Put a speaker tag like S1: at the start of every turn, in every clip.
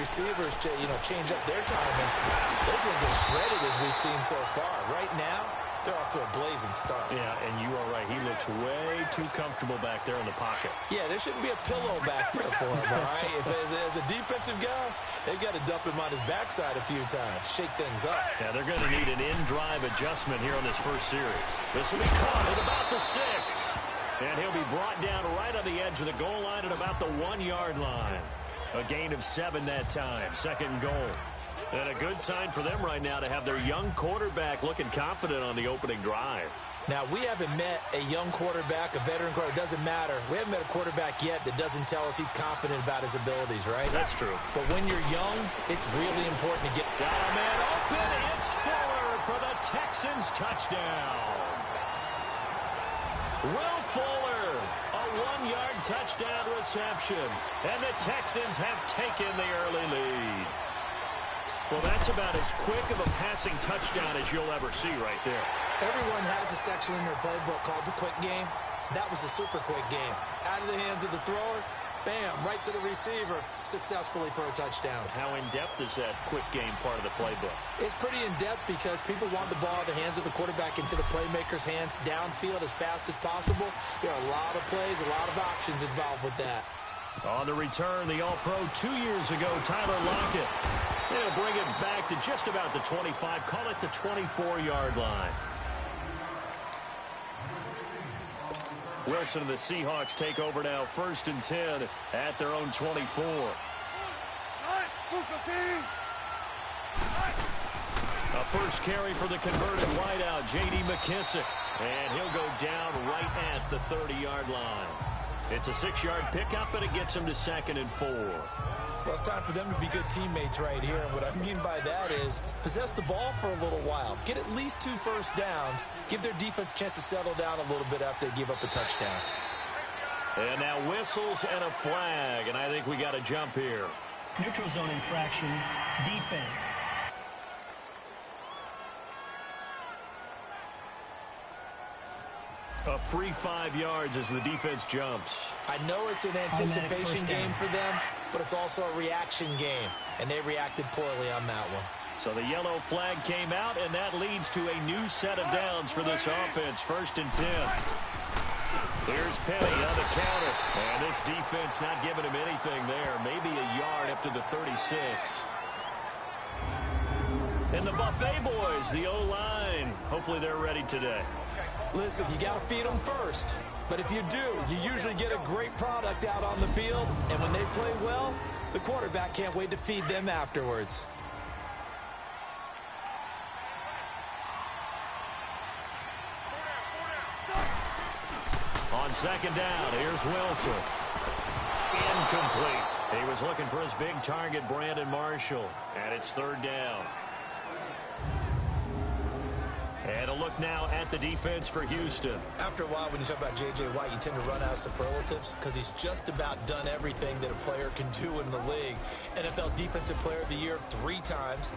S1: receivers change up their timing, they're going to get shredded as we've seen so far. Right now, they're off to a blazing start.
S2: Yeah, and you are right. He looks way too comfortable back there in the pocket.
S1: Yeah, there shouldn't be a pillow back there for him, all right? As a defensive guy, they've got to dump him on his backside a few times, shake things up.
S2: Yeah, they're going to need an in-drive adjustment here on this first series. This will be caught at about the 6. And he'll be brought down right on the edge of the goal line at about the 1-yard line. A gain of 7 that time, second and goal. And a good sign for them right now to have their young quarterback looking confident on the opening drive.
S1: Now, we haven't met a young quarterback, a veteran quarterback. It doesn't matter. We haven't met a quarterback yet that doesn't tell us he's confident about his abilities, right?
S2: That's true.
S1: But when you're young, it's really important to get...
S2: Got a man open. It's Fuller for the Texans touchdown. Will Fuller, a 1-yard touchdown reception. And the Texans have taken the early lead. Well, that's about as quick of a passing touchdown as you'll ever see right there.
S1: Everyone has a section in their playbook called the quick game. That was a super quick game. Out of the hands of the thrower, bam, right to the receiver, successfully for a touchdown.
S2: How in-depth is that quick game part of the playbook?
S1: It's pretty in-depth because people want the ball in the hands of the quarterback into the playmaker's hands downfield as fast as possible. There are a lot of plays, a lot of options involved with that.
S2: On the return, the All-Pro 2 years ago, Tyler Lockett. They'll bring it back to just about the 25. Call it the 24-yard line. Wilson and the Seahawks take over now, 1st and 10 at their own 24. A first carry for the converted wideout, J.D. McKissick. And he'll go down right at the 30-yard line. It's a 6-yard pickup, and it gets him to 2nd and 4.
S1: Well, it's time for them to be good teammates right here. And what I mean by that is possess the ball for a little while. Get at least 2 first downs. Give their defense a chance to settle down a little bit after they give up a touchdown.
S2: And now whistles and a flag. And I think we got a jump here.
S3: Neutral zone infraction, defense.
S2: A free 5 yards as the defense jumps.
S1: I know it's an anticipation game for them, but it's also a reaction game, and they reacted poorly on that one.
S2: So the yellow flag came out, and that leads to a new set of downs for this offense. 1st and 10. Here's Penny on the counter, and this defense not giving him anything there. Maybe a yard up to the 36. And the Buffet boys, the O-line. Hopefully they're ready today.
S1: Listen, you got to feed them first. But if you do, you usually get a great product out on the field. And when they play well, the quarterback can't wait to feed them afterwards.
S2: On 2nd down, here's Wilson. Incomplete. He was looking for his big target, Brandon Marshall. And it's 3rd down. And a look now at the defense for Houston.
S1: After a while, when you talk about J.J. Watt, you tend to run out of superlatives because he's just about done everything that a player can do in the league. NFL Defensive Player of the Year 3 times.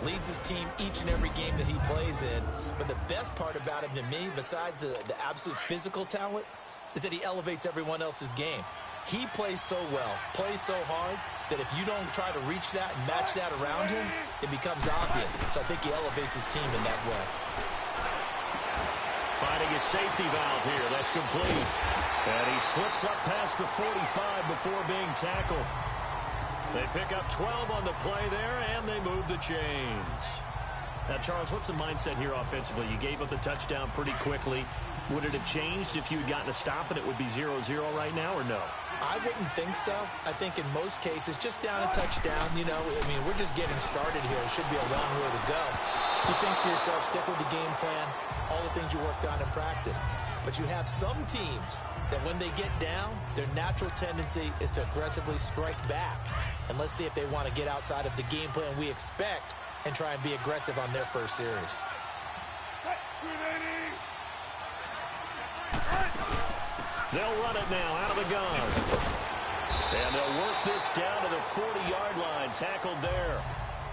S1: Leads his team each and every game that he plays in. But the best part about him to me, besides the absolute physical talent, is that he elevates everyone else's game. He plays so well, plays so hard, that if you don't try to reach that and match that around him, it becomes obvious. So I think he elevates his team in that way.
S2: Finding his safety valve here. That's complete. And he slips up past the 45 before being tackled. They pick up 12 on the play there, and they move the chains. Now, Charles, what's the mindset here offensively? You gave up the touchdown pretty quickly. Would it have changed if you had gotten a stop and it would be 0-0 right now, or no?
S1: I wouldn't think so. I think in most cases, just down a touchdown, I mean, we're just getting started here. It should be a long way to go. You think to yourself, stick with the game plan, all the things you worked on in practice. But you have some teams that when they get down, their natural tendency is to aggressively strike back. And let's see if they want to get outside of the game plan we expect and try and be aggressive on their first series.
S2: They'll run it now out of the gun. And they'll work this down to the 40-yard line. Tackled there.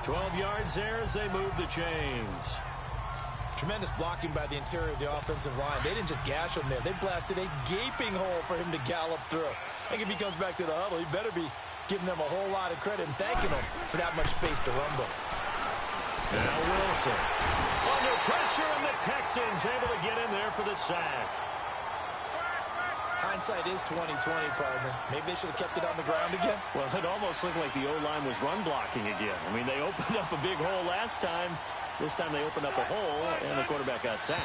S2: 12 yards there as they move the chains.
S1: Tremendous blocking by the interior of the offensive line. They didn't just gash him there. They blasted a gaping hole for him to gallop through. I think if he comes back to the huddle, he better be giving them a whole lot of credit and thanking them for that much space to rumble.
S2: Now Wilson. Under pressure, and the Texans able to get in there for the sack.
S1: Hindsight is 20/20, partner. Maybe they should have kept it on the ground again.
S2: Well, it almost looked like the O-line was run blocking again. I mean, they opened up a big hole last time. This time they opened up a hole, and the quarterback got sacked.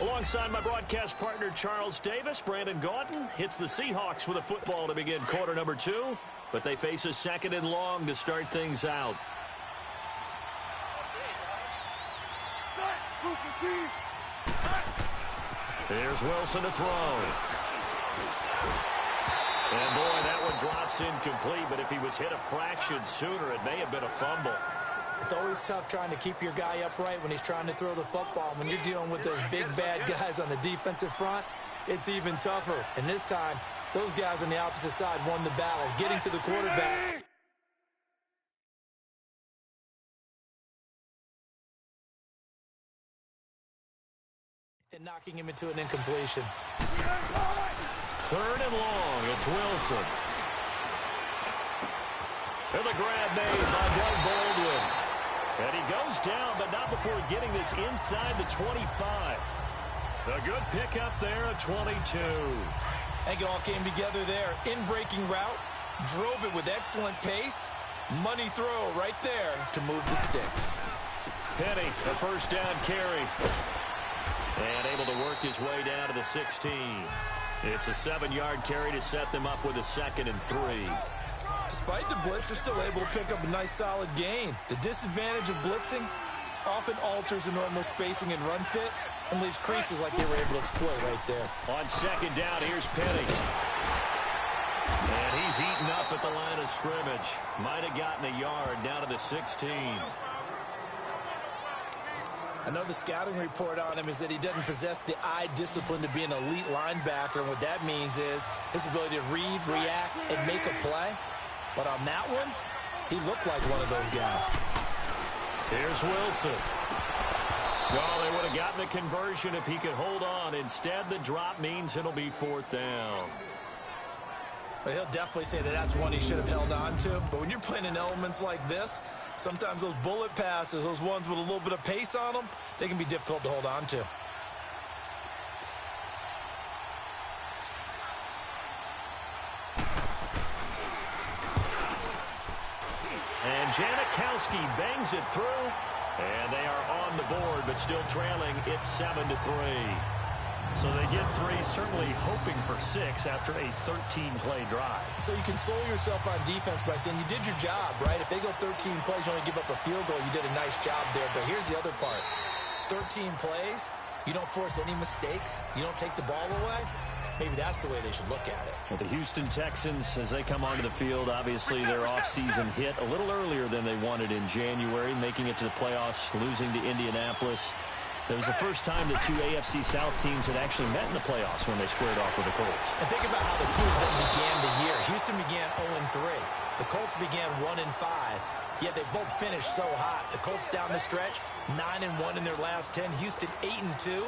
S2: Alongside my broadcast partner, Charles Davis, Brandon Gaudin hits the Seahawks with a football to begin quarter number 2, but they face a 2nd and long to start things out. Here's Wilson to throw. And boy, that one drops incomplete, but if he was hit a fraction sooner, it may have been a fumble.
S1: It's always tough trying to keep your guy upright when he's trying to throw the football. When you're dealing with those big, bad guys on the defensive front, it's even tougher. And this time, those guys on the opposite side won the battle, getting to the quarterback. And knocking him into an incompletion.
S2: 3rd and long. It's Wilson. And the grab made by Doug Baldwin. And he goes down, but not before getting this inside the 25. A good pickup there at 22.
S1: I think it all came together there. In-breaking route, drove it with excellent pace. Money throw right there to move the sticks.
S2: Penny, a 1st down carry. And able to work his way down to the 16. It's a 7-yard carry to set them up with a 2nd and 3.
S1: Despite the blitz, they're still able to pick up a nice solid gain. The disadvantage of blitzing often alters the normal spacing and run fits and leaves creases like they were able to exploit right there.
S2: On 2nd down, here's Penny. And he's eaten up at the line of scrimmage. Might have gotten a yard down to the 16.
S1: I know the scouting report on him is that he doesn't possess the eye discipline to be an elite linebacker. And what that means is his ability to read, react, and make a play. But on that one, he looked like one of those guys.
S2: Here's Wilson. Well, they would have gotten the conversion if he could hold on. Instead, the drop means it'll be 4th down.
S1: But he'll definitely say that that's one he should have held on to. But when you're playing in elements like this, sometimes those bullet passes, those ones with a little bit of pace on them, they can be difficult to hold on to.
S2: And Janikowski bangs it through. And they are on the board, but still trailing. It's 7-3. So they get 3, certainly hoping for 6 after a 13-play drive.
S1: So you console yourself on defense by saying you did your job, right? If they go 13 plays, you only give up a field goal, you did a nice job there. But here's the other part. 13 plays, you don't force any mistakes, you don't take the ball away. Maybe that's the way they should look at it.
S2: Well, the Houston Texans, as they come onto the field, obviously their offseason hit a little earlier than they wanted in January, making it to the playoffs, losing to Indianapolis. It was the first time the 2 AFC South teams had actually met in the playoffs when they squared off with the Colts.
S1: And think about how the two of them began the year. Houston began 0-3. The Colts began 1-5. Yet they both finished so hot. The Colts down the stretch, 9-1 in their last 10. Houston 8-2,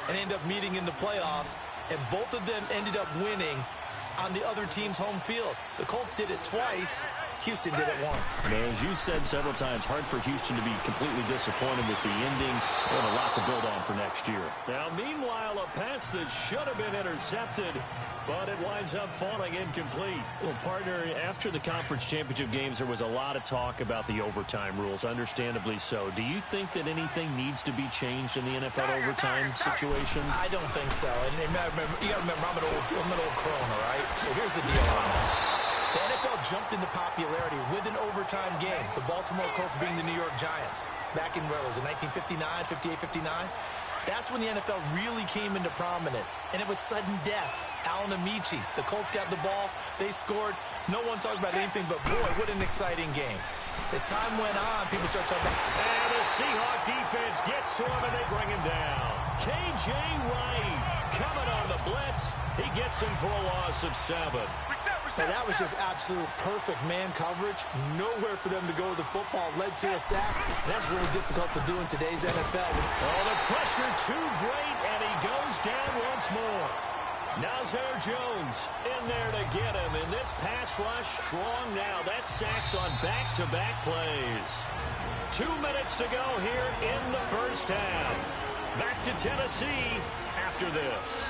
S1: and ended up meeting in the playoffs. And both of them ended up winning on the other team's home field. The Colts did it twice. Houston did it once.
S2: Now, as you said several times, hard for Houston to be completely disappointed with the ending. They have a lot to build on for next year. Now, meanwhile, a pass that should have been intercepted, but it winds up falling incomplete. Well, partner, after the conference championship games, there was a lot of talk about the overtime rules, understandably so. Do you think that anything needs to be changed in the NFL overtime situation?
S1: I don't think so. And you got to remember, I'm an old crone, all right? So here's the deal on that. The NFL jumped into popularity with an overtime game, the Baltimore Colts being the New York Giants. Back in, what was it, 1959, 58, 59? That's when the NFL really came into prominence, and it was sudden death. Alan Amici, the Colts got the ball, they scored. No one talked about anything but, boy, what an exciting game. As time went on, people started talking about...
S2: And the Seahawk defense gets to him, and they bring him down. K.J. Wright coming on the blitz. He gets him for a loss of 7.
S1: And that was just absolute perfect man coverage. Nowhere for them to go with the football. Led to a sack. That's really difficult to do in today's NFL.
S2: Oh, the pressure too great, and he goes down once more. Nazir Jones in there to get him. And this pass rush strong now. That's sacks on back-to-back plays. 2 minutes to go here in the first half. Back to Tennessee after this.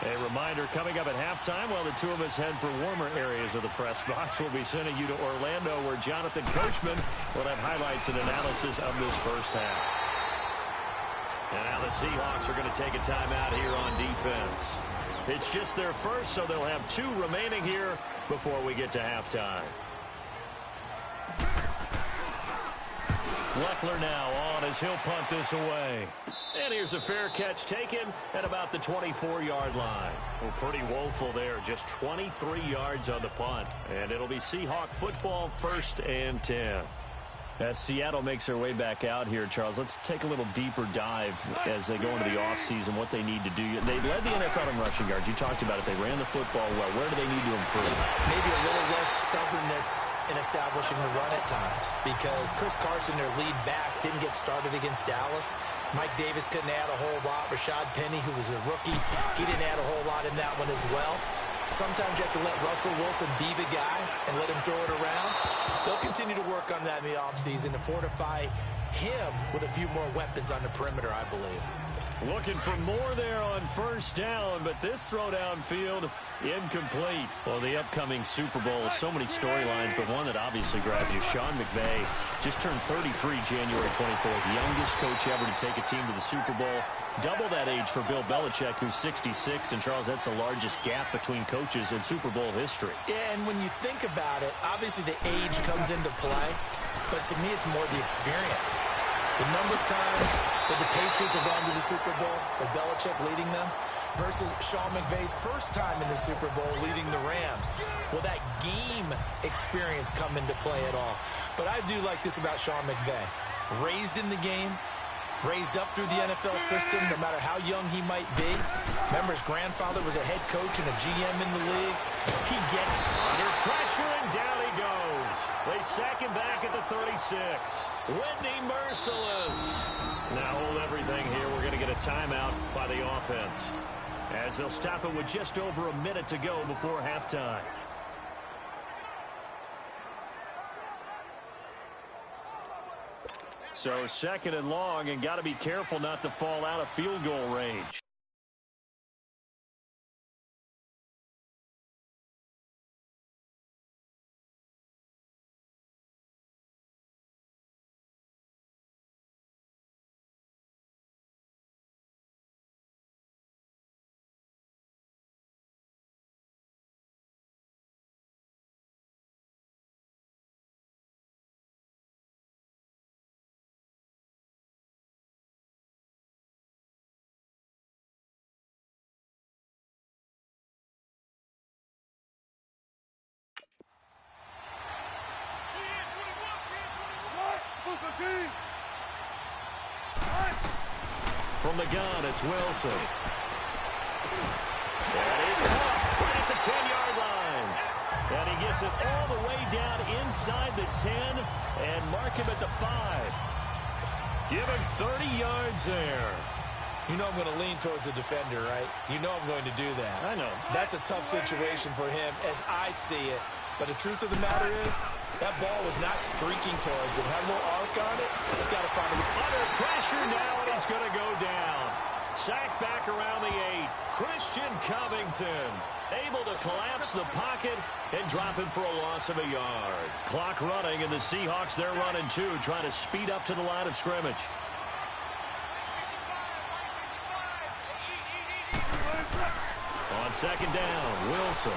S2: A reminder coming up at halftime while the two of us head for warmer areas of the press box. We'll be sending you to Orlando where Jonathan Coachman will have highlights and analysis of this first half. And now the Seahawks are going to take a timeout here on defense. It's just their first, so they'll have 2 remaining here before we get to halftime. Leckler now on as he'll punt this away. And here's a fair catch taken at about the 24-yard line. Well, pretty woeful there. Just 23 yards on the punt. And it'll be Seahawk football, 1st and 10. As Seattle makes their way back out here, Charles, let's take a little deeper dive as they go into the offseason, what they need to do. They led the NFL in rushing yards. You talked about it. They ran the football well. Where do they need to improve?
S1: Maybe a little less stubbornness in establishing the run at times, because Chris Carson, their lead back, didn't get started against Dallas. Mike Davis couldn't add a whole lot. Rashad Penny, who was a rookie, he didn't add a whole lot in that one as well. Sometimes you have to let Russell Wilson be the guy and let him throw it around. They'll continue to work on that in the offseason to fortify him with a few more weapons on the perimeter, I believe.
S2: Looking for more there on 1st down, but this throw downfield incomplete. Well, the upcoming Super Bowl, so many storylines, but one that obviously grabs you. Sean McVay just turned 33 January 24th, youngest coach ever to take a team to the Super Bowl. Double that age for Bill Belichick, who's 66. And, Charles, that's the largest gap between coaches in Super Bowl history.
S1: Yeah, and when you think about it, obviously the age comes into play, but to me it's more the experience. The number of times that the Patriots have gone to the Super Bowl with Belichick leading them versus Sean McVay's first time in the Super Bowl leading the Rams. Will that game experience come into play at all? But I do like this about Sean McVay. Raised in the game, raised up through the NFL system, no matter how young he might be. Remember, his grandfather was a head coach and a GM in the league. He gets
S2: under pressure, and down he goes. They sack him back at the 36. Whitney Merciless. Now hold everything here. We're going to get a timeout by the offense, as they'll stop it with just over a minute to go before halftime. So 2nd and long, and got to be careful not to fall out of field goal range. From the gun, it's Wilson. That is caught right at the 10-yard line. And he gets it all the way down inside the 10 and mark him at the 5. Give him 30 yards there.
S1: You know I'm going to lean towards the defender, right? You know I'm going to do that.
S2: I know.
S1: That's a tough situation for him as I see it. But the truth of the matter is, that ball was not streaking towards him. Had a little arc on it. He's got to find him.
S2: Under pressure now, and he's going to go down. Sacked back around the 8. Christian Covington able to collapse the pocket and drop him for a loss of a yard. Clock running, and the Seahawks, they're running too, trying to speed up to the line of scrimmage. On 2nd down, Wilson.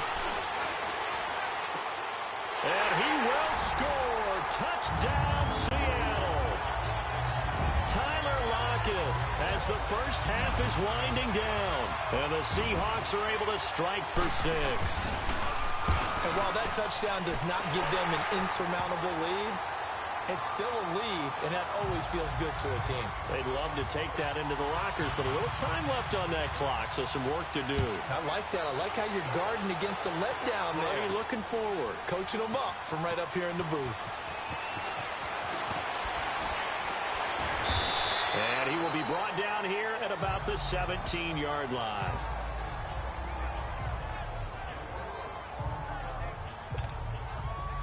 S2: And he will score. Touchdown, Seattle. Tyler Lockett as the first half is winding down. And the Seahawks are able to strike for 6.
S1: And while that touchdown does not give them an insurmountable lead, It's still a lead, and that always feels good to a team.
S2: They'd love to take that into the lockers, but a little time left on that clock, so some work to do.
S1: I like that. I like how you're guarding against a letdown there.
S2: Already looking forward.
S1: Coaching them up from right up here in the booth.
S2: And he will be brought down here at about the 17-yard line.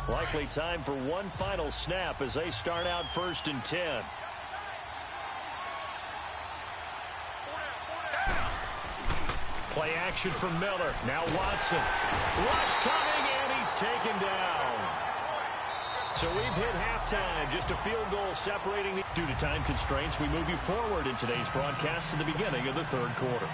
S2: Likely time for one final snap as they start out 1st and 10. Play action from Miller. Now Watson. Rush coming, and he's taken down. So we've hit halftime. Just a field goal separating. Due to time constraints, we move you forward in today's broadcast to the beginning of the 3rd quarter.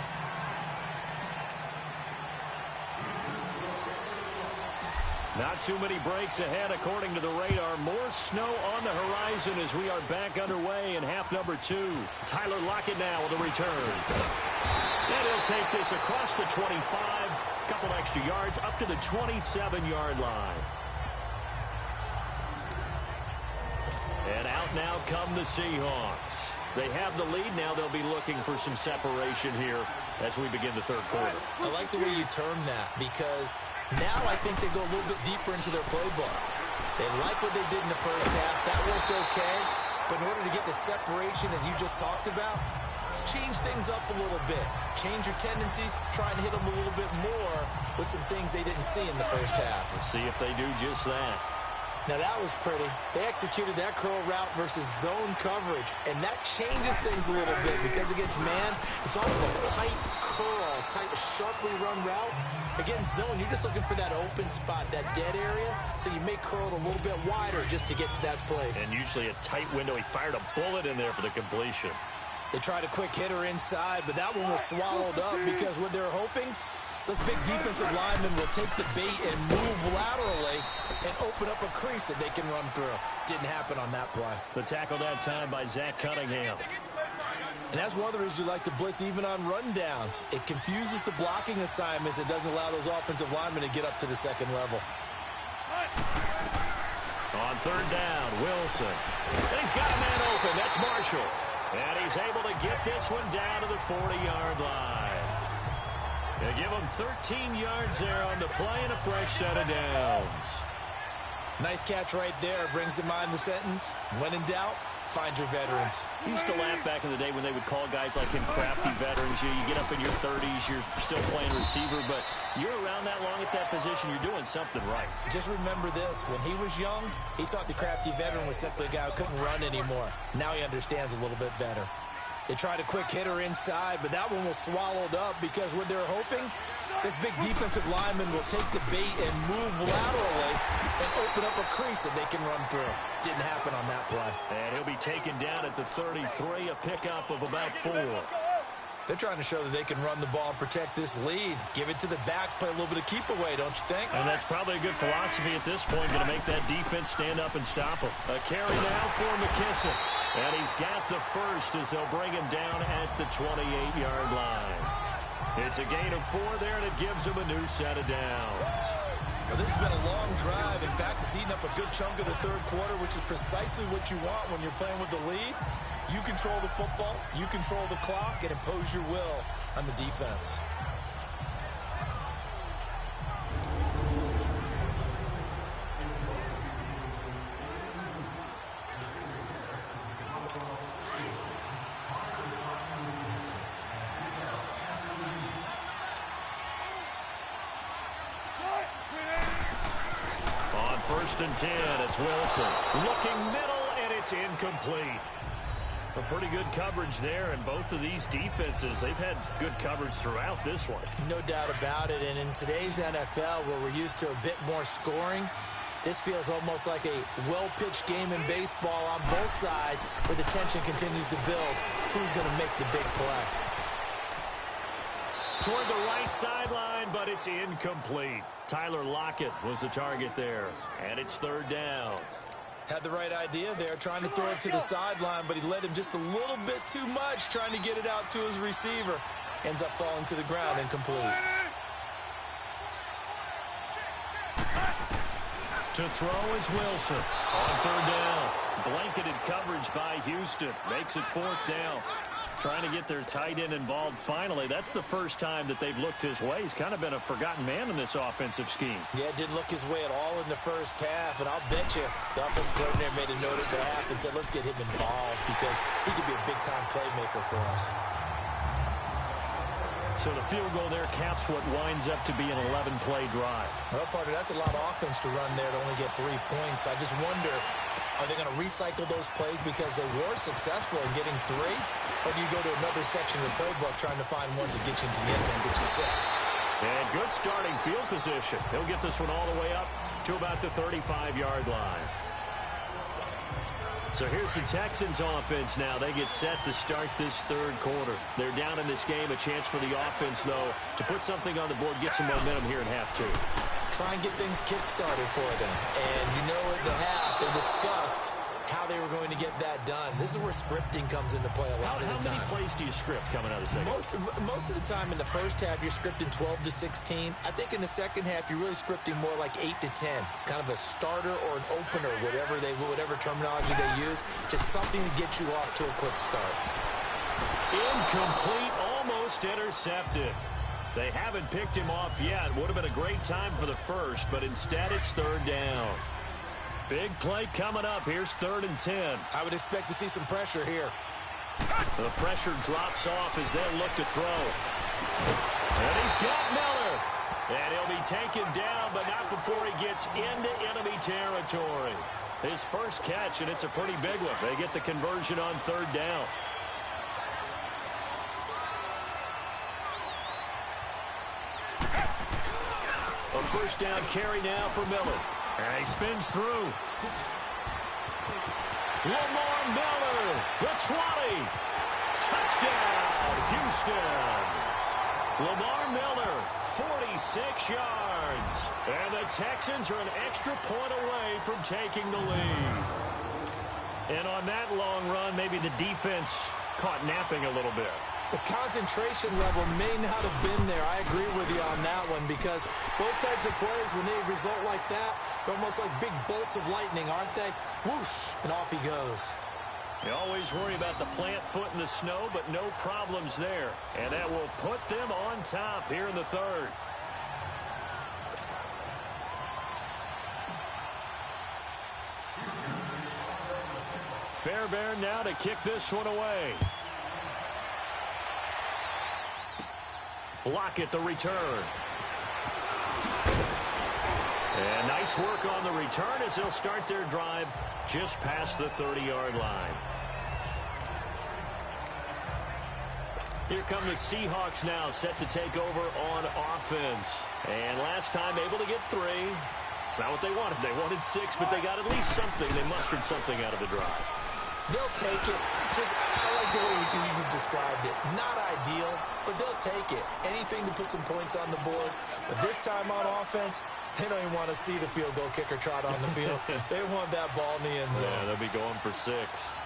S2: Not too many breaks ahead according to the radar. More snow on the horizon as we are back underway in half number 2. Tyler Lockett now with a return. And he'll take this across the 25. A couple extra yards up to the 27-yard line. And out now come the Seahawks. They have the lead. Now they'll be looking for some separation here as we begin the 3rd quarter.
S1: I like the way you term that because now I think they go a little bit deeper into their playbook. They like what they did in the first half. That worked okay. But in order to get the separation that you just talked about, change things up a little bit. Change your tendencies. Try and hit them a little bit more with some things they didn't see in the first half.
S2: We'll see if they do just that.
S1: Now that was pretty. They executed that curl route versus zone coverage, and that changes things a little bit because against man, it's all about tight curl, tight, sharply run route. Against zone, you're just looking for that open spot, that dead area, so you may curl it a little bit wider just to get to that place.
S2: And usually a tight window. He fired a bullet in there for the completion.
S1: They tried a quick hitter inside, but that one was swallowed up because what they're hoping, those big defensive linemen will take the bait and move laterally and open up a crease that they can run through. Didn't happen on that play.
S2: The tackle that time by Zach Cunningham.
S1: And that's one of the reasons you like to blitz even on rundowns. It confuses the blocking assignments. It doesn't allow those offensive linemen to get up to the second level.
S2: On 3rd down, Wilson. And he's got a man open. That's Marshall. And he's able to get this one down to the 40-yard line. They give him 13 yards there on the play and a fresh set of downs.
S1: Nice catch right there. Brings to mind the sentence, when in doubt, find your veterans.
S2: I used to laugh back in the day when they would call guys like him crafty veterans. You get up in your 30s, you're still playing receiver, but you're around that long at that position, you're doing something right.
S1: Just remember this. When he was young, he thought the crafty veteran was simply a guy who couldn't run anymore. Now he understands a little bit better. They tried a quick hitter inside, but that one was swallowed up because what they're hoping, this big defensive lineman will take the bait and move laterally and open up a crease that they can run through. Didn't happen on that play.
S2: And he'll be taken down at the 33, a pickup of about 4.
S1: They're trying to show that they can run the ball and protect this lead. Give it to the backs, play a little bit of keep away, don't you think?
S2: And that's probably a good philosophy at this point, going to make that defense stand up and stop him. A carry now for McKissick. And he's got the first as they'll bring him down at the 28-yard line. It's a gain of 4 there, and it gives him a new set of downs.
S1: Well, this has been a long drive. In fact, it's eaten up a good chunk of the 3rd quarter, which is precisely what you want when you're playing with the lead. You control the football, you control the clock, and impose your will on the defense.
S2: On 1st and 10, it's Wilson. Looking middle, and it's incomplete. A pretty good coverage there, and both of these defenses, they've had good coverage throughout this one.
S1: No doubt about it, and in today's NFL, where we're used to a bit more scoring, this feels almost like a well-pitched game in baseball on both sides, where the tension continues to build. Who's going to make the big play?
S2: Toward the right sideline, but it's incomplete. Tyler Lockett was the target there, and it's 3rd down.
S1: Had the right idea there, trying to throw it to the sideline, but he led him just a little bit too much, trying to get it out to his receiver. Ends up falling to the ground, incomplete.
S2: To throw is Wilson. On 3rd down, Blanketed coverage by Houston. Makes it 4th down. Trying to get their tight end involved finally. That's the first time that they've looked his way. He's kind of been a forgotten man in this offensive scheme.
S1: Yeah, didn't look his way at all in the first half. And I'll bet you the offensive coordinator made a note at the half and said, let's get him involved because he could be a big-time playmaker for us.
S2: So the field goal there caps what winds up to be an 11-play drive.
S1: Well, partner, that's a lot of offense to run there to only get 3 points. I just wonder, are they going to recycle those plays because they were successful in getting 3? Or do you go to another section of the playbook trying to find ones that get you into the end zone and get you 6?
S2: And good starting field position. He'll get this one all the way up to about the 35-yard line. So here's the Texans offense now. They get set to start this 3rd quarter. They're down in this game. A chance for the offense, though, to put something on the board, get some momentum here in half 2.
S1: Try and get things kick-started for them. And you know at the half, they discussed how they were going to get that done. This is where scripting comes into play a lot of the time.
S2: How many plays do you script coming out of the second?
S1: Most of the time in the first half, you're scripting 12 to 16. I think in the second half, you're really scripting more like 8 to 10. Kind of a starter or an opener, whatever terminology they use. Just something to get you off to a quick start.
S2: Incomplete, almost intercepted. They haven't picked him off yet. Would have been a great time for the first, but instead it's 3rd down. Big play coming up. Here's 3rd and 10.
S1: I would expect to see some pressure here.
S2: The pressure drops off as they look to throw. And he's got Miller. And he'll be taken down, but not before he gets into enemy territory. His first catch, and it's a pretty big one. They get the conversion on 3rd down. A first down carry now for Miller. And he spins through. Lamar Miller, the 20. Touchdown, Houston. Lamar Miller, 46 yards. And the Texans are an extra point away from taking the lead. And on that long run, maybe the defense caught napping a little bit.
S1: The concentration level may not have been there. I agree with you on that one because those types of plays, when they result like that, they're almost like big bolts of lightning, aren't they? Whoosh, and off he goes.
S2: You always worry about the plant foot in the snow, but no problems there. And that will put them on top here in the 3rd. Fairbairn now to kick this one away. Lockett the return. And nice work on the return as they'll start their drive just past the 30-yard line. Here come the Seahawks now, set to take over on offense. And last time able to get 3. It's not what they wanted. They wanted 6, but they got at least something. They mustered something out of the drive.
S1: They'll take it. I like the way you've described it. Not ideal, but they'll take it. Anything to put some points on the board. But this time on offense, they don't even want to see the field goal kicker trot on the field. They want that ball in the end zone.
S2: Yeah, they'll be going for 6.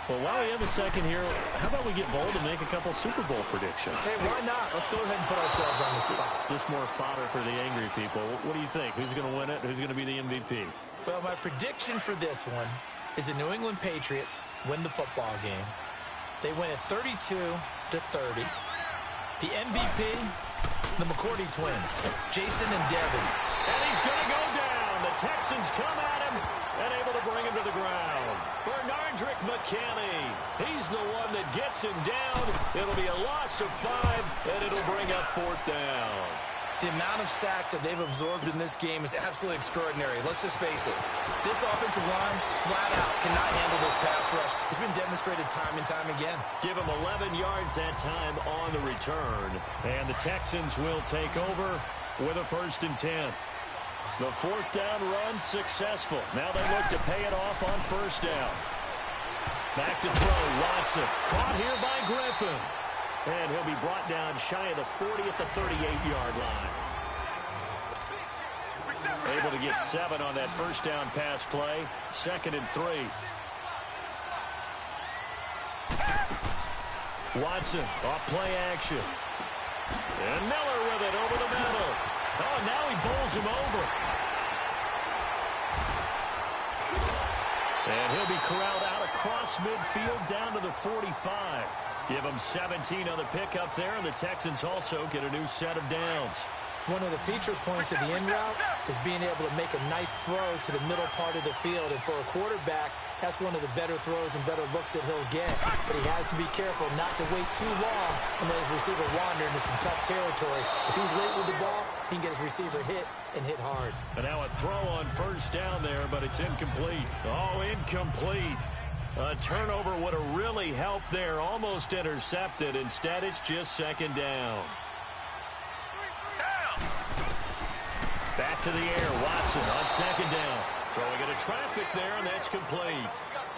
S2: Well, while we have a second here, how about we get bold and make a couple Super Bowl predictions?
S1: Hey, why not? Let's go ahead and put ourselves on the spot.
S2: Just more fodder for the angry people. What do you think? Who's going to win it? Who's going to be the MVP?
S1: Well, my prediction for this one is the New England Patriots win the football game. They win it 32-30. The MVP, the McCourty twins, Jason and Devin.
S2: And he's going to go down. The Texans come at him and able to bring him to the ground. Bernardrick McKinney, he's the one that gets him down. It'll be a loss of 5, and it'll bring up 4th down.
S1: The amount of sacks that they've absorbed in this game is absolutely extraordinary. Let's just face it. This offensive line, flat out, cannot handle this pass rush. It's been demonstrated time and time again.
S2: Give him 11 yards that time on the return. And the Texans will take over with a 1st and 10. The 4th down run successful. Now they look to pay it off on 1st down. Back to throw, Watson. Caught here by Griffin. And he'll be brought down shy of the 40 at the 38-yard line. Able to get 7 on that 1st down pass play. 2nd and 3. Watson off play action. And Miller with it over the middle. Oh, now he bowls him over. And he'll be corralled out across midfield down to the 45. Give them 17 on the pickup there, and the Texans also get a new set of downs.
S1: One of the feature points of the in route is being able to make a nice throw to the middle part of the field. And for a quarterback, that's one of the better throws and better looks that he'll get. But he has to be careful not to wait too long and let his receiver wander into some tough territory. If he's late with the ball, he can get his receiver hit and hit hard.
S2: And now a throw on first down there, but it's incomplete. Oh, incomplete. A turnover would have really helped there. Almost intercepted. Instead, it's just second down. Back to the air. Watson on second down. Throwing into traffic there, and that's complete.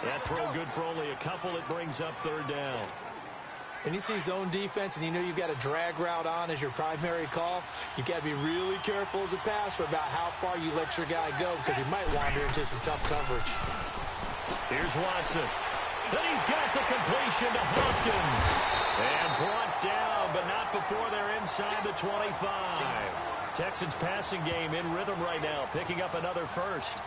S2: That throw good for only a couple. It brings up third down.
S1: And you see zone defense and you know you've got a drag route on as your primary call, you've got to be really careful as a passer about how far you let your guy go because he might wander into some tough coverage.
S2: Here's Watson. Then he's got the completion to Hopkins. And brought down, but not before they're inside the 25. Texans passing game in rhythm right now, picking up another first.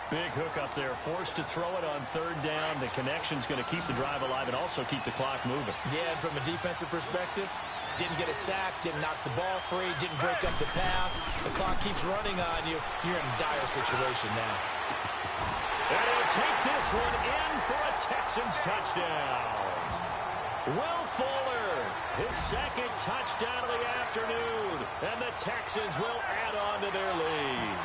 S2: Big hook up there, forced to throw it on third down. The connection's going to keep the drive alive and also keep the clock moving.
S1: Yeah, and from a defensive perspective, didn't get a sack, didn't knock the ball free, didn't break up the pass. The clock keeps running on you. You're in a dire situation now.
S2: And he'll take this one in for a Texans touchdown. Will Fuller, his second touchdown of the afternoon. And the Texans will add on to their lead.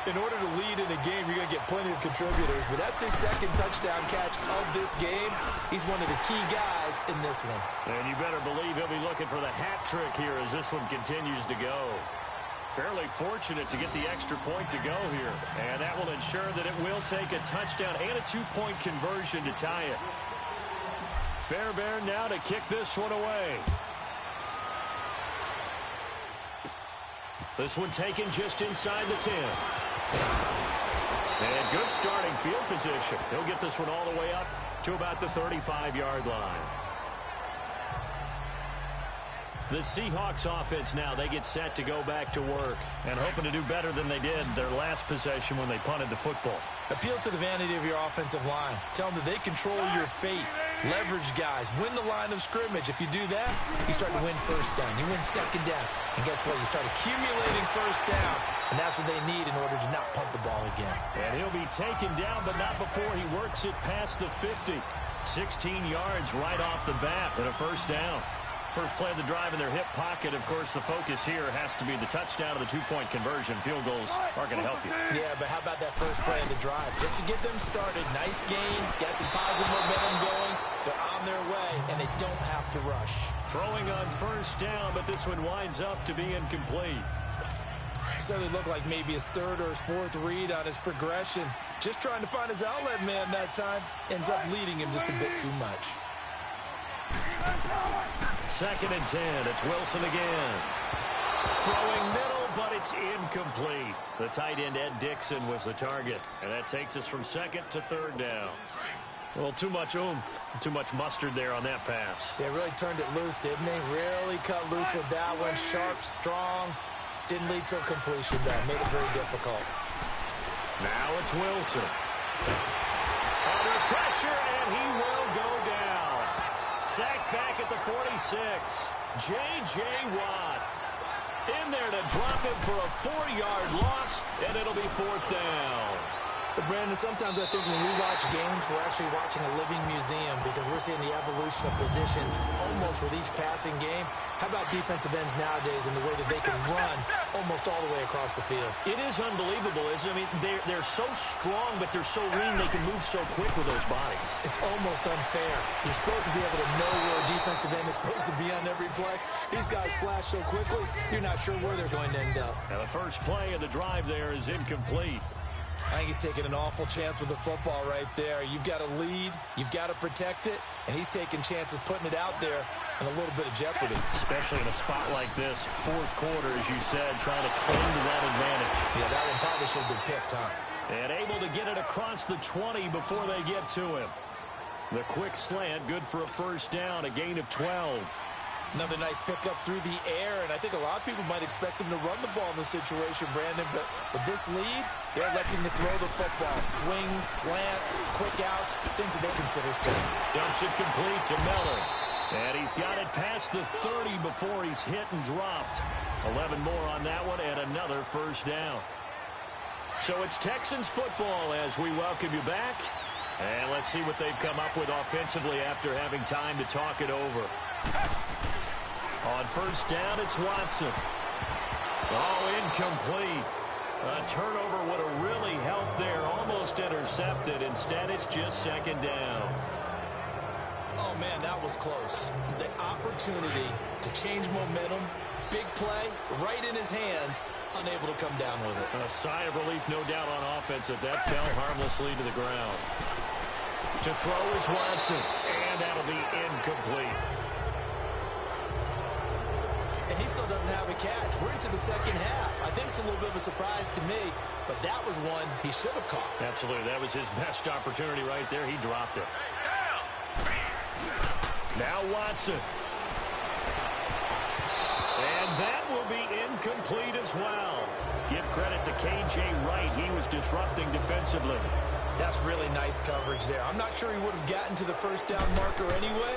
S1: In order to lead in a game, you're going to get plenty of contributors, but that's his second touchdown catch of this game. He's one of the key guys in this one.
S2: And you better believe he'll be looking for the hat trick here as this one continues to go. Fairly fortunate to get the extra point to go here, and that will ensure that it will take a touchdown and a two-point conversion to tie it. Fairbairn now to kick this one away. This one taken just inside the 10. And good starting field position. He'll get this one all the way up to about the 35-yard line. The Seahawks offense now, they get set to go back to work and hoping to do better than they did their last possession when they punted the football.
S1: Appeal to the vanity of your offensive line. Tell them that they control your fate. Leverage guys. Win the line of scrimmage. If you do that, you start to win first down. You win second down. And guess what? You start accumulating first downs. And that's what they need in order to not punt the ball again.
S2: And he'll be taken down, but not before he works it past the 50. 16 yards right off the bat and a first down. First play of the drive in their hip pocket. Of course, the focus here has to be the touchdown of the two-point conversion. Field goals are going to help you.
S1: Yeah, but how about that first play of the drive? Just to get them started. Nice gain. Got some positive momentum going. They're on their way, and they don't have to rush.
S2: Throwing on first down, but this one winds up to be incomplete.
S1: Certainly looked like maybe his third or his fourth read on his progression. Just trying to find his outlet man that time. Ends up leading him just a bit too much.
S2: Second and 10. It's Wilson again. Throwing middle, but it's incomplete. The tight end, Ed Dixon, was the target. And that takes us from second to third down. Well, too much oomph, too much mustard there on that pass.
S1: They really turned it loose, didn't they? Really cut loose with that one. Sharp, strong. Didn't lead to a completion, though. Made it very difficult.
S2: Now it's Wilson. Under pressure, and he will go down. Sacked back at the 46. J.J. Watt in there to drop him for a 4-yard loss, and it'll be fourth down.
S1: But, Brandon, sometimes I think when we watch games, we're actually watching a living museum because we're seeing the evolution of positions almost with each passing game. How about defensive ends nowadays and the way that they can run almost all the way across the field?
S2: It is unbelievable, isn't it? I mean, they're so strong, but they're so lean. They can move so quick with those bodies.
S1: It's almost unfair. You're supposed to be able to know where a defensive end is supposed to be on every play. These guys flash so quickly, you're not sure where they're going to end up.
S2: And the first play of the drive there is incomplete.
S1: I think he's taking an awful chance with the football right there. You've got to lead, you've got to protect it, and he's taking chances putting it out there in a little bit of jeopardy.
S2: Especially in a spot like this, fourth quarter, as you said, trying to cling to that advantage.
S1: Yeah, that one probably should have been picked, huh?
S2: And able to get it across the 20 before they get to him. The quick slant, good for a first down, a gain of 12.
S1: Another nice pickup through the air, and I think a lot of people might expect him to run the ball in this situation, Brandon, but with this lead, they're electing to throw the football. Swings, slants, quick outs, things that they consider safe.
S2: Dumps it complete to Miller. And he's got it past the 30 before he's hit and dropped. 11 more on that one and another first down. So it's Texans football as we welcome you back. And let's see what they've come up with offensively after having time to talk it over. On first down, it's Watson. Oh, incomplete. A turnover would have really helped there. Almost intercepted. Instead, it's just second down.
S1: Oh, man, that was close. The opportunity to change momentum, big play, right in his hands, unable to come down with it.
S2: A sigh of relief, no doubt, on offense that fell harmlessly to the ground. To throw is Watson, and that'll be incomplete.
S1: And he still doesn't have a catch. We're into the second half. I think it's a little bit of a surprise to me, but that was one he should have caught.
S2: Absolutely. That was his best opportunity right there. He dropped it. Now Watson. And that will be incomplete as well. Give credit to K.J. Wright. He was disrupting defensively.
S1: That's really nice coverage there. I'm not sure he would have gotten to the first down marker anyway,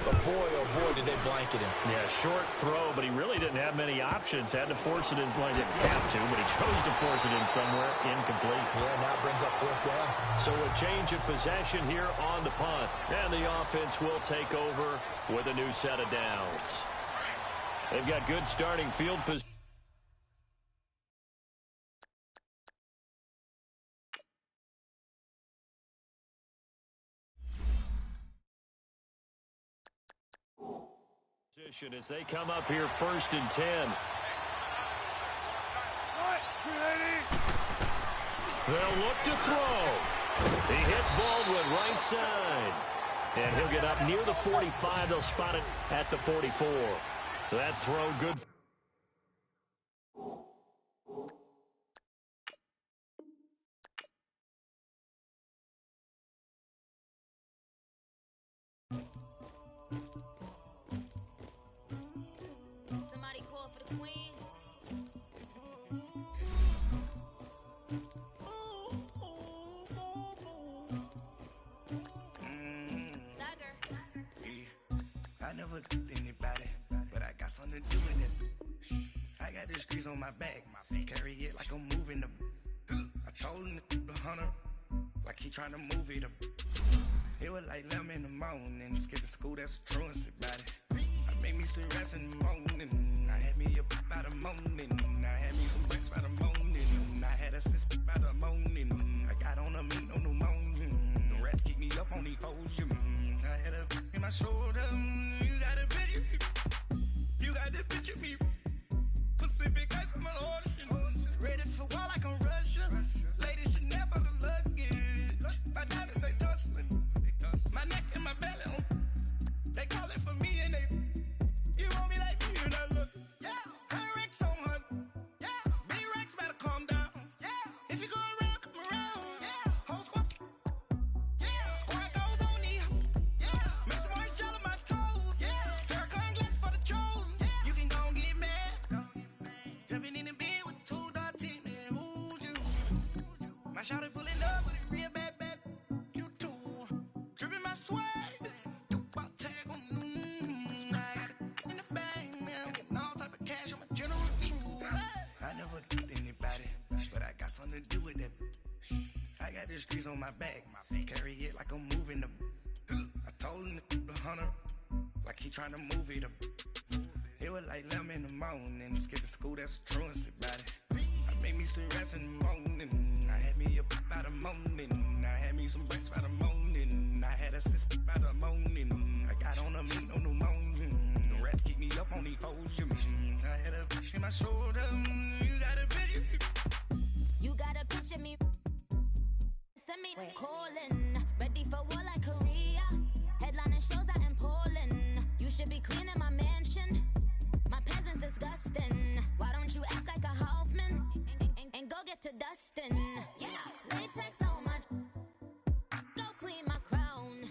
S1: but boy, oh boy, did they blanket him.
S2: Yeah, short throw, but he really didn't have many options. Had to force it in. Well, he didn't have to, but he chose to force it in somewhere. Incomplete.
S1: Yeah, now brings up fourth down.
S2: So a change of possession here on the punt. And the offense will take over with a new set of downs. They've got good starting field position. As they come up here first and 10. They'll look to throw. He hits Baldwin right side. And he'll get up near the 45. They'll spot it at the 44. That throw good.
S4: Somebody call for the queen.
S5: I never killed anybody, but I got something to do with it. I got the streets on my back, carry it like I'm moving the. I told him the hunter, like he trying to move it up. It was like 11 in the morning, skipping school, that's a truancy about it. I made me some rest in the morning, I had me up by the morning, I had me some breaks by the morning, I had a six by the morning, I got on a meat on the morning, the rats keep me up on the podium, I had a in my shoulder, you got a picture, you got the picture me, Pacific ice on my ocean, ready for war like I'm Russia, ladies should never the luggage, my diamonds they tussling, my neck and my belly, they calling for me and they, you want me like me and I look, yeah, her Rex on her, yeah, B-Rex better calm down, yeah, if you go around, come around, yeah, whole squad, yeah, squad goes on the, yeah, make some orange gel on my toes, yeah, Farrakhan glass for the chosen, yeah, you can go and get mad, jumping in the bed with two dark teeth, man, who's you, my shawty pulling up with a real bad, you too, dripping my swag, something to do with that. I got the streets on my back, carry it like I'm moving the. I told him the hunter, like he trying to move it up. It was like 11 in the morning, skipping school, that's a truancy about it. I made me some rest in the morning, I had me up by the morning, I had me some breaks by the morning, I had a six by the morning, I got on a meat on the morning, the rats keep me up on the podium, I had a in my shoulder, you got a picture.
S4: You gotta picture me. Send me calling. Ready for war like Korea. Headlining shows out in Poland. You should be cleaning my mansion. My peasants disgusting. Why don't you act like a Hoffman and go get to dustin'? Yeah, latex on my. Go clean my crown.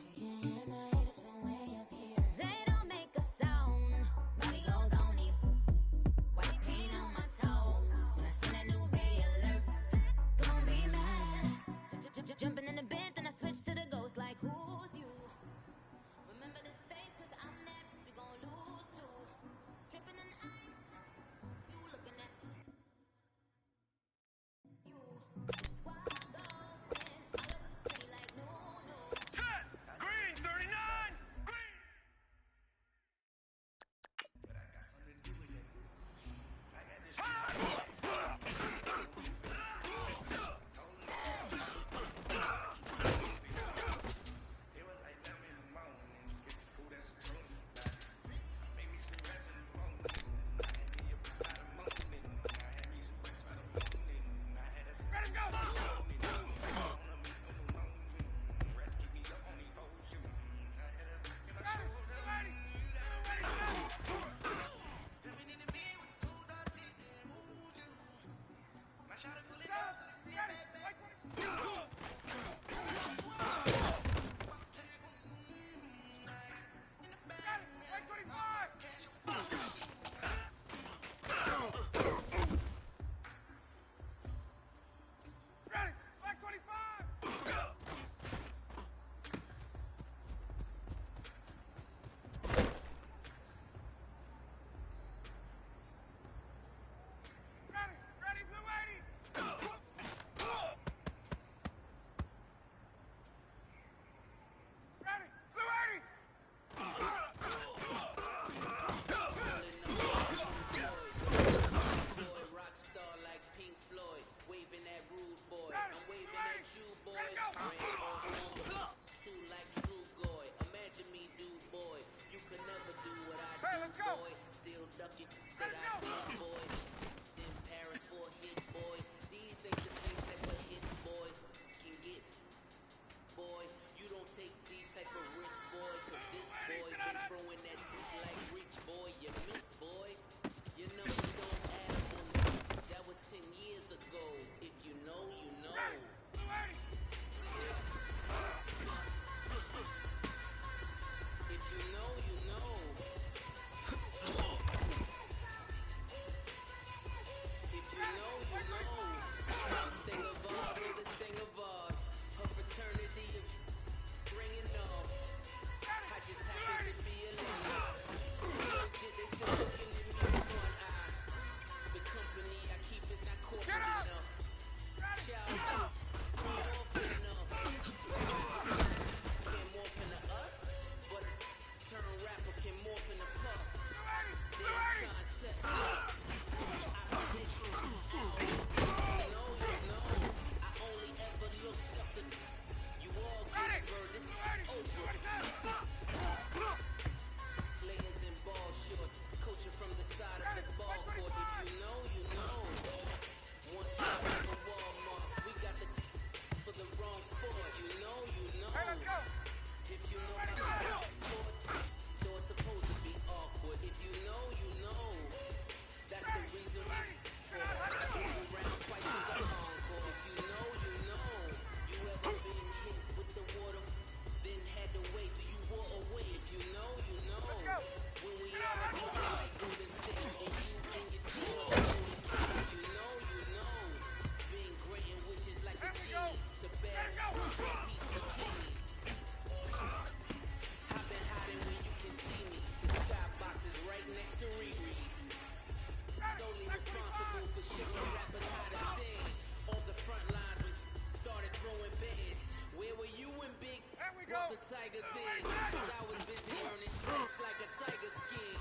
S6: sin. Cause I was busy earning stripes like a tiger skin.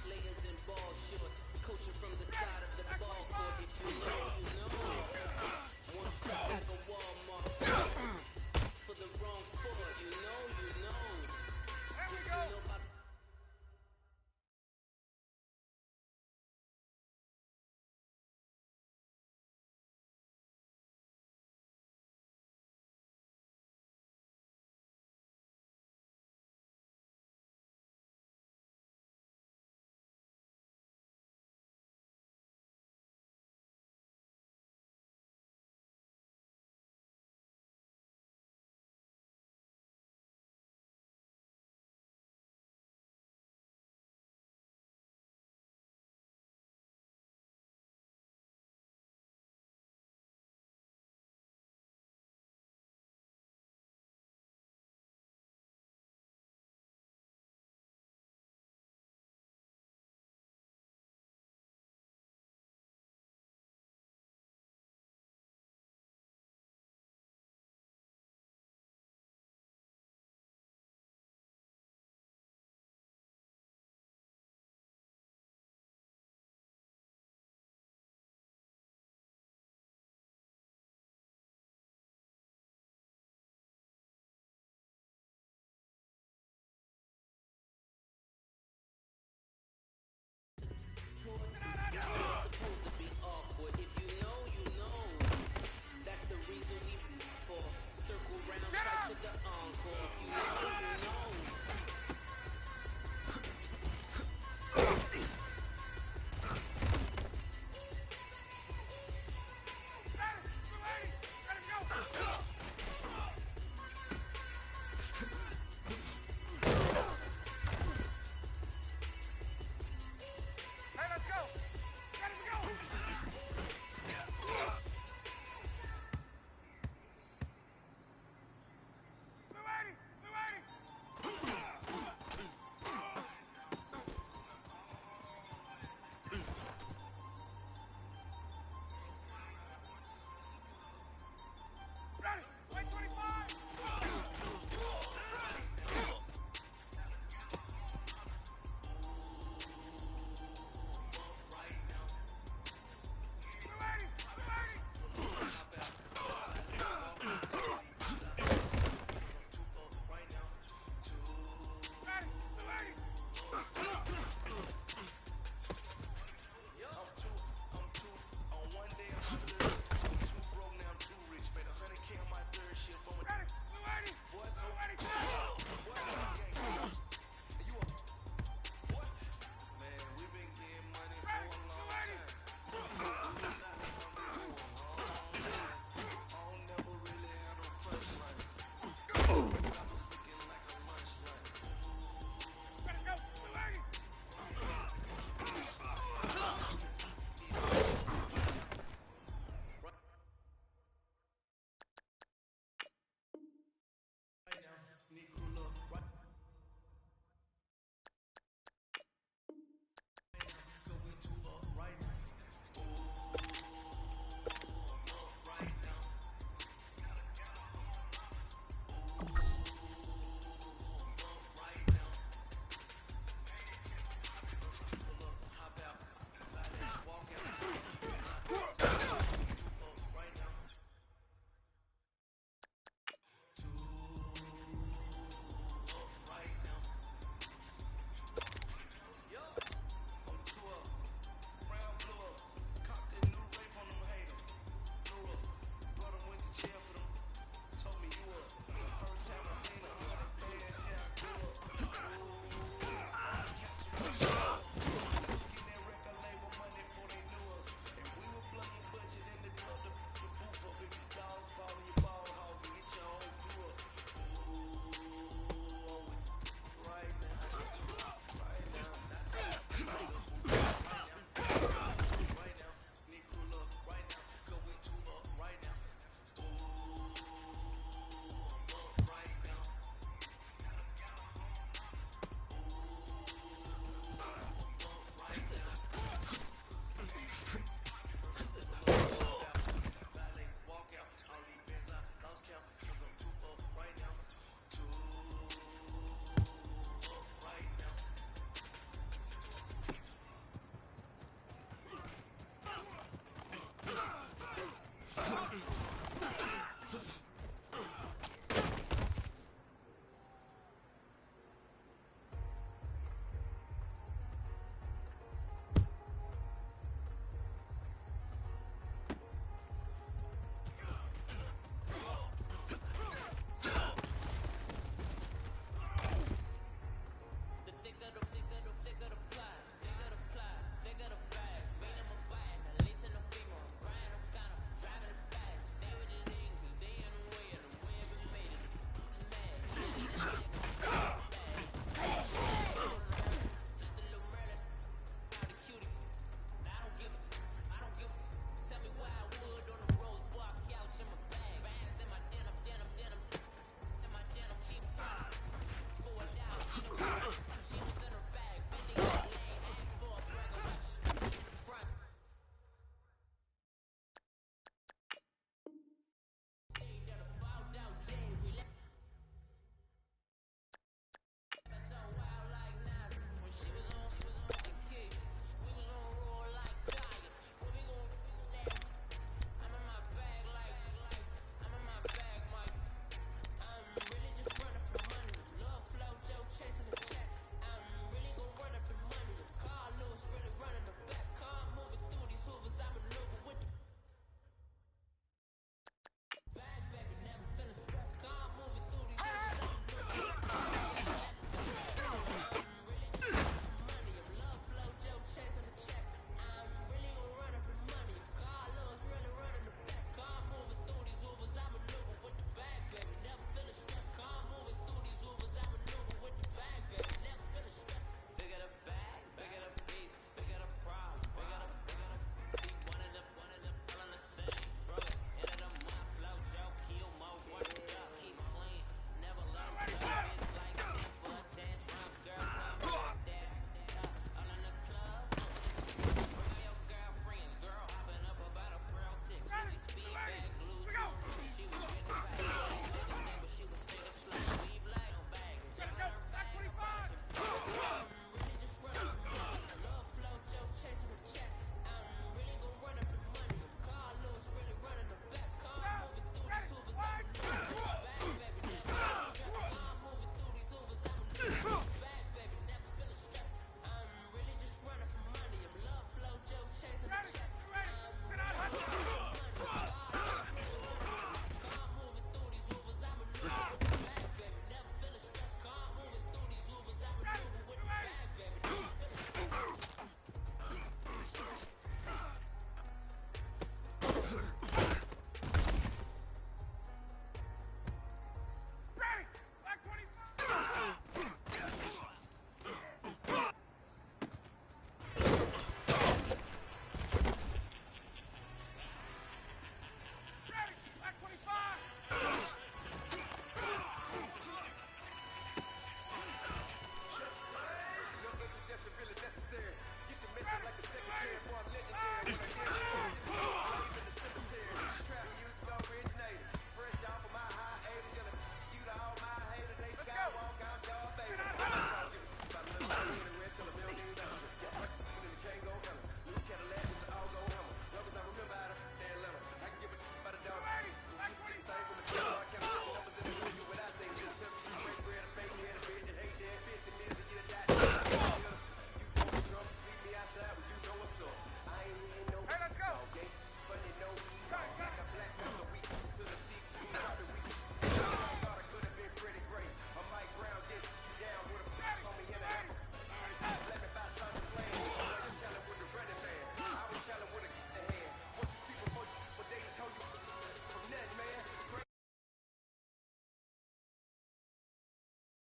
S6: Layers in ball shorts, coaching from the side of the ball court. If you know, you know. One step like a Walmart. For the wrong sport, you